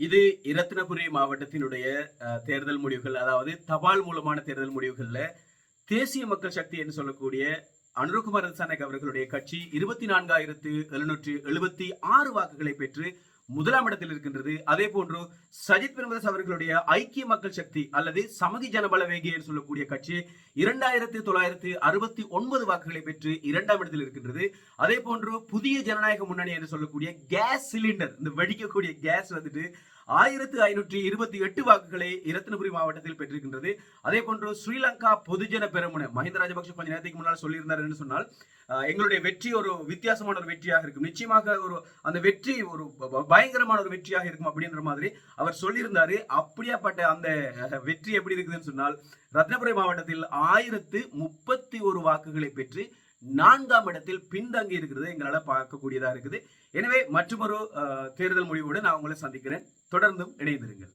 இது இரத்தினபுரி மாவட்டத்தினுடைய தேர்தல் முடிவுகள், அதாவது தபால் மூலமான தேர்தல் முடிவுகள்ல தேசிய மக்கள் சக்தி என்று சொல்லக்கூடிய அனுரகுமார் திசாநாயக்க அவர்களுடைய கட்சி 24,776 வாக்குகளை பெற்று முதலாம் இடத்தில் இருக்கின்றது. அதே போன்று சஜித் பிரேமதாஸ் அவர்களுடைய ஐக்கிய மக்கள் சக்தி அல்லது சமதி ஜனபலவேகி என்று சொல்லக்கூடிய கட்சி 2,969 வாக்குகளை பெற்று இரண்டாம் இடத்தில் இருக்கின்றது. அதே போன்று புதிய ஜனநாயக முன்னணி என்று சொல்லக்கூடிய கேஸ் சிலிண்டர், இந்த வெடிக்கக்கூடிய கேஸ் வந்துட்டு 1528 வாக்குகளை இரத்தினபுரி மாவட்டத்தில் பெற்றிருக்கின்றது. அதே போன்று ஸ்ரீலங்கா பொதுஜன பெரமுன மஹிந்த ராஜபக்ஷ கொஞ்ச நேரத்துக்கு முன்னால் சொல்லியிருந்தார் என்று சொன்னால், எங்களுடைய வெற்றி ஒரு வித்தியாசமான ஒரு வெற்றியாக இருக்கும், நிச்சயமாக ஒரு அந்த வெற்றி ஒரு பயங்கரமான ஒரு வெற்றியாக இருக்கும் அப்படின்ற மாதிரி அவர் சொல்லியிருந்தாரு. அப்படியாப்பட்ட அந்த வெற்றி எப்படி இருக்குதுன்னு சொன்னால், ரத்னபுரி மாவட்டத்தில் 1031 வாக்குகளை பெற்று 4ஆம் இடத்தில் பின்தங்கி இருக்கிறது எங்களால் பார்க்கக்கூடியதா இருக்குது. எனவே மற்றொரு தேர்தல் முடிவோடு நான் உங்களை சந்திக்கிறேன். தொடர்ந்தும் இணைந்திருங்கள்.